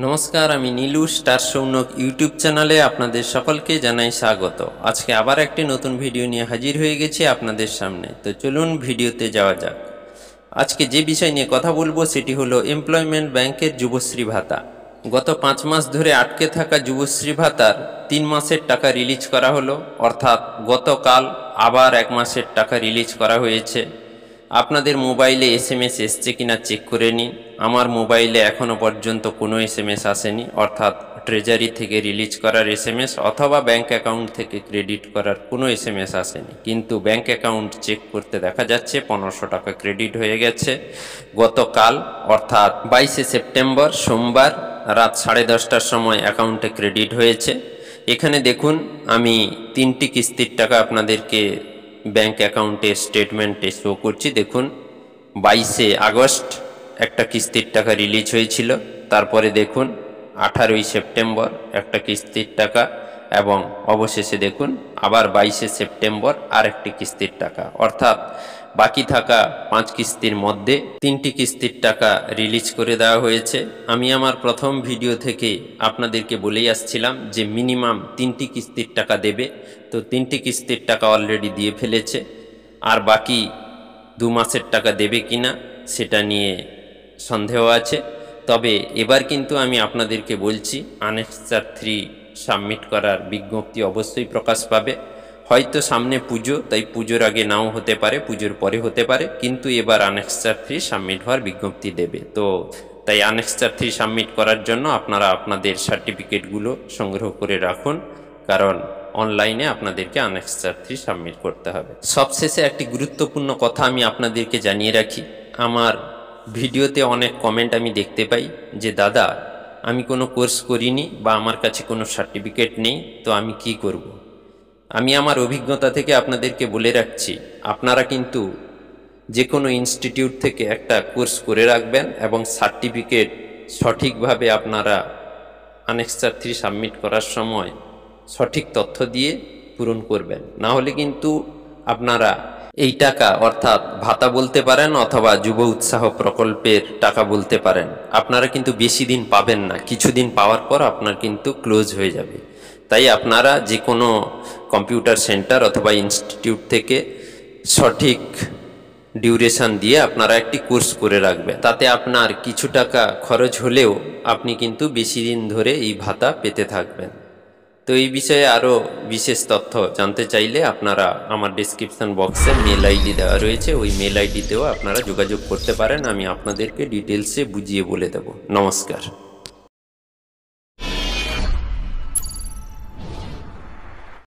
নমস্কার, আমি Nilu star Sounak YouTube চ্যানেলে আপনাদের সকলকে জানাই স্বাগত। আজকে আবার একটি নতুন ভিডিও নিয়ে হাজির হয়ে গেছি আপনাদের সামনে। তো চলুন ভিডিওতে যাওয়া যাক। আজকে যে বিষয় নিয়ে কথা বলবো সেটি হলো এমপ্লয়মেন্ট ব্যাংকের যুবশ্রী ভাতা। গত 5 মাস ধরে আটকে থাকা যুবশ্রী ভাতার 3 মাসের টাকা রিলিজ করা হলো, অর্থাৎ গতকাল আবার 1 মাসের টাকা রিলিজ করা হয়েছে। আপনাদের মোবাইলে এসএমএস এসছে কিনা চেক করে নিন। আমার মোবাইলে এখনও পর্যন্ত কোনো এসএমএস আসেনি, অর্থাৎ ট্রেজারি থেকে রিলিজ করার এসএমএস অথবা ব্যাংক অ্যাকাউন্ট থেকে ক্রেডিট করার কোনো এসএমএস আসেনি। কিন্তু ব্যাংক অ্যাকাউন্ট চেক করতে দেখা যাচ্ছে 1500 টাকা ক্রেডিট হয়ে গেছে গতকাল, অর্থাৎ 22শে সেপ্টেম্বর সোমবার রাত 10:30টার সময় অ্যাকাউন্টে ক্রেডিট হয়েছে। এখানে দেখুন, আমি 3টি কিস্তির টাকা আপনাদেরকে ব্যাংক অ্যাকাউন্টের স্টেটমেন্টে শো করছি। দেখুন, 22শে আগস্ট একটা কিস্তির টাকা রিলিজ হয়েছিল, তারপরে দেখুন 18ই সেপ্টেম্বর একটা কিস্তির টাকা, এবং অবশেষে দেখুন আবার 22শে সেপ্টেম্বর আরেকটি কিস্তির টাকা, অর্থাৎ বাকি থাকা 5 কিস্তির মধ্যে 3টি কিস্তির টাকা রিলিজ করে দেওয়া হয়েছে। আমি আমার প্রথম ভিডিও থেকে আপনাদেরকে বলেই আসছিলাম যে মিনিমাম 3টি কিস্তির টাকা দেবে। তো 3টি কিস্তির টাকা অলরেডি দিয়ে ফেলেছে, আর বাকি 2 মাসের টাকা দেবে কিনা সেটা নিয়ে সন্দেহ আছে। তবে এবার কিন্তু আমি আপনাদেরকে বলছি, আনেক্সার 3 সাবমিট করার বিজ্ঞপ্তি অবশ্যই প্রকাশ পাবে। হয়তো সামনে পুজো, তাই পুজোর আগে নাও হতে পারে, পুজোর পরে হতে পারে, কিন্তু এবার আনেক্সার 3 সাবমিট হওয়ার বিজ্ঞপ্তি দেবে। তো তাই আনেক্সার 3 সাবমিট করার জন্য আপনারা আপনাদের সার্টিফিকেটগুলো সংগ্রহ করে রাখুন, কারণ অনলাইনে আপনাদেরকে আনেক্সার 3 সাবমিট করতে হবে। সবশেষে একটি গুরুত্বপূর্ণ কথা আমি আপনাদেরকে জানিয়ে রাখি। আমার ভিডিওতে অনেক কমেন্ট আমি দেখতে পাই যে দাদা, আমি কোনো কোর্স করিনি বা আমার কাছে কোনো সার্টিফিকেট নেই, তো আমি কি করব। আমি আমার অভিজ্ঞতা থেকে আপনাদেরকে বলে রাখছি, আপনারা কিন্তু যে কোনো ইনস্টিটিউট থেকে একটা কোর্স করে রাখবেন এবং সার্টিফিকেট সঠিকভাবে আপনারা আনেক্সার 3 সাবমিট করার সময় সঠিক তথ্য দিয়ে পূরণ করবেন। না হলে কিন্তু আপনারা এই টাকা, অর্থাৎ ভাতা বলতে পারেন অথবা যুব উৎসাহ প্রকল্পের টাকা বলতে পারেন, আপনারা কিন্তু বেশি দিন পাবেন না। কিছুদিন পাওয়ার পর আপনার কিন্তু ক্লোজ হয়ে যাবে। তাই আপনারা যে কোনো কম্পিউটার সেন্টার অথবা ইনস্টিটিউট থেকে সঠিক ডিউরেশন দিয়ে আপনারা একটি কোর্স করে রাখবেন। তাতে আপনার কিছু টাকা খরচ হলেও আপনি কিন্তু বেশি দিন ধরে এই ভাতা পেতে থাকবেন। তো এই বিষয়ে আরও বিশেষ তথ্য জানতে চাইলে আপনারা আমার ডেসক্রিপশন বক্সে মেল আইডি দেওয়া রয়েছে, ওই মেল আইডিতেও আপনারা যোগাযোগ করতে পারেন। আমি আপনাদেরকে ডিটেলসে বুঝিয়ে বলে দেব। নমস্কার।